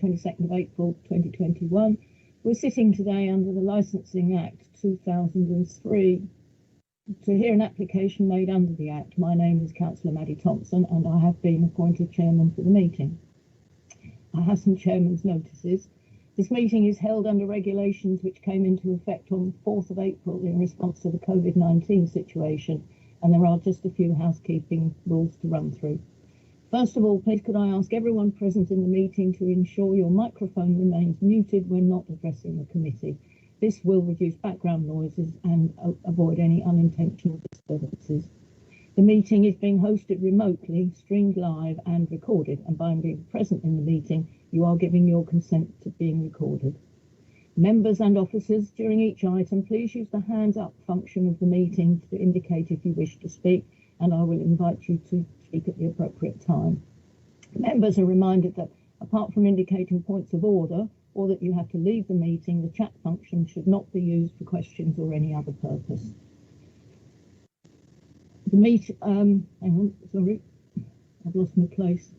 22nd of April 2021. We're sitting today under the Licensing Act 2003 to hear an application made under the Act. My name is Councillor Maddie Thompson and I have been appointed Chairman for the meeting. I have some Chairman's notices. This meeting is held under regulations which came into effect on 4th of April in response to the COVID-19 situation, and there are just a few housekeeping rules to run through. First of all, please could I ask everyone present in the meeting to ensure your microphone remains muted when not addressing the committee. This will reduce background noises and avoid any unintentional disturbances. The meeting is being hosted remotely, streamed live and recorded, and by being present in the meeting, you are giving your consent to being recorded. Members and officers, during each item, please use the hands up function of the meeting to indicate if you wish to speak, and I will invite you to speak at the appropriate time. Members are reminded that apart from indicating points of order or that you have to leave the meeting, the chat function should not be used for questions or any other purpose. Hang on, sorry, I've lost my place.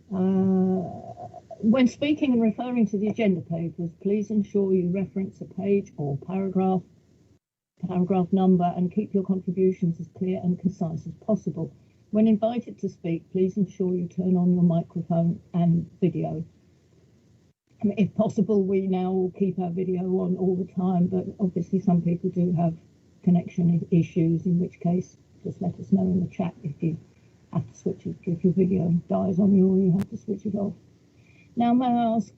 When speaking and referring to the agenda papers, please ensure you reference a page or paragraph number and keep your contributions as clear and concise as possible. When invited to speak, please ensure you turn on your microphone and video. If possible, we now will keep our video on all the time, but obviously some people do have connection issues, in which case just let us know in the chat if you have to switch it, if your video dies on you or you have to switch it off. Now, may I ask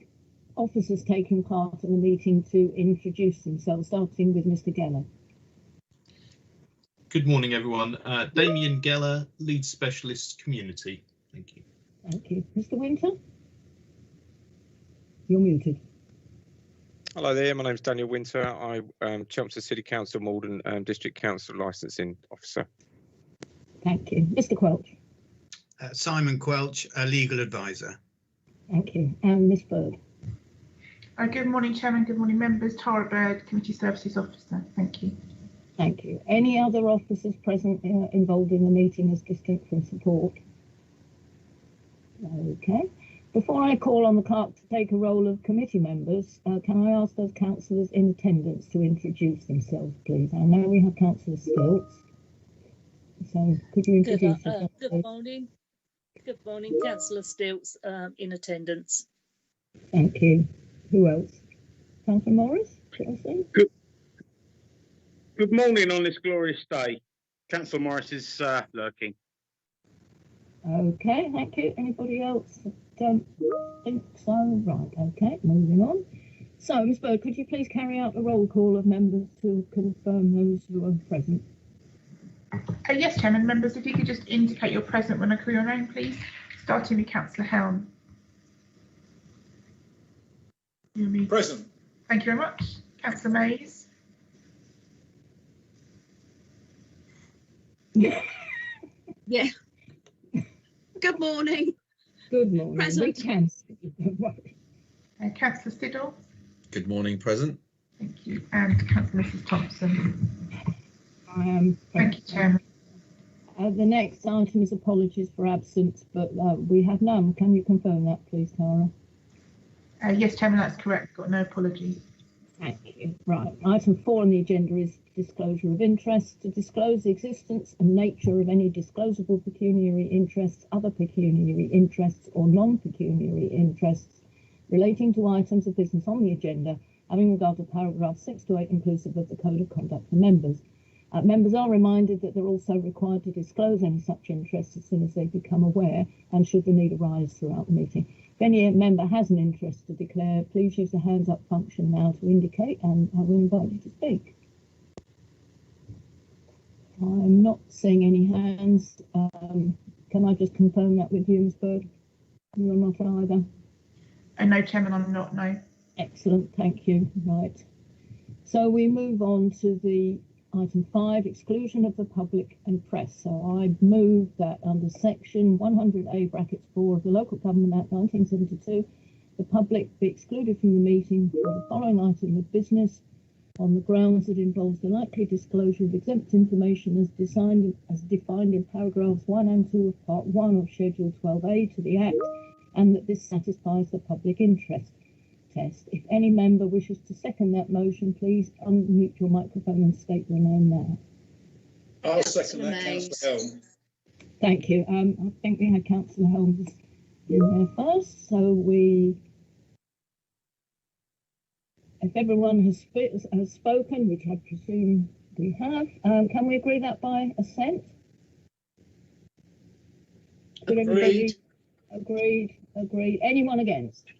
officers taking part in the meeting to introduce themselves, starting with Mr. Geller. Good morning, everyone. Damien Geller, Lead Specialist Community. Thank you. Thank you. Mr. Winter? You're muted. Hello there, my name's Daniel Winter. I'm Chelmsford City Council Malden District Council Licensing Officer. Thank you. Mr. Quelch? Simon Quelch, a Legal Advisor. Thank you. And Miss Bird? Good morning, Chairman. Good morning, members. Tara Bird, Committee Services Officer. Thank you. Thank you. Any other officers present involved in the meeting as distinct from support? Okay. Before I call on the clerk to take a roll of committee members, can I ask those councillors in attendance to introduce themselves, please? I know we have Councillor Stilts. So could you introduce yourself? Good morning. Good morning, Councillor Stilts in attendance. Thank you. Who else? Councillor Morris? Good morning on this glorious day. Councillor Morris is lurking. Okay, thank you. Anybody else? Don't think so. Right, okay, moving on. So, Ms. Bird, could you please carry out a roll call of members to confirm those who are present? Yes, Chairman. Members, if you could just indicate you're present when I call your name, please. Starting with Councillor Helm. Present. Thank you very much. Councillor Mays. Yeah. Good morning. Good morning. Present. Councillor Siddle. Good morning, present. Thank you. And Councillor Mrs. Thompson. I am. Thank you, Chairman. The next item is apologies for absence, but we have none. Can you confirm that, please, Tara? Yes, Chairman, that's correct. Got no apologies. Thank you. Right. Item 4 on the agenda is disclosure of interests. To disclose the existence and nature of any disclosable pecuniary interests, other pecuniary interests, or non-pecuniary interests relating to items of business on the agenda, having regard to paragraphs 6 to 8 inclusive of the Code of Conduct for members. Members are reminded that they're also required to disclose any such interests as soon as they become aware and should the need arise throughout the meeting. If any member has an interest to declare, please use the hands up function now to indicate, and I will invite you to speak. I'm not seeing any hands. Can I just confirm that with you, Ms. Bird? You're not either? No, Chairman, I'm not, no. Excellent, thank you. Right. So we move on to the item 5, exclusion of the public and press. So I move that under section 100A brackets 4 of the Local Government Act 1972, the public be excluded from the meeting for the following item of business on the grounds that involves the likely disclosure of exempt information as defined in paragraphs 1 and 2 of Part 1 of Schedule 12A to the Act and that this satisfies the public interest test. If any member wishes to second that motion, please unmute your microphone and state your name now. I'll second that, Councillor Helm. Thank you. I think we had Councillor Holmes in there first, so if everyone has spoken, which I presume we have, can we agree that by assent? Agreed. Agreed. Anyone against?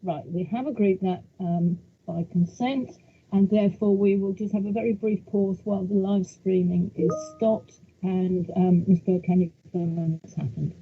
Right, we have agreed that by consent, and therefore we will just have a very brief pause while the live streaming is stopped, and Ms. Bird, can you confirm when it's happened?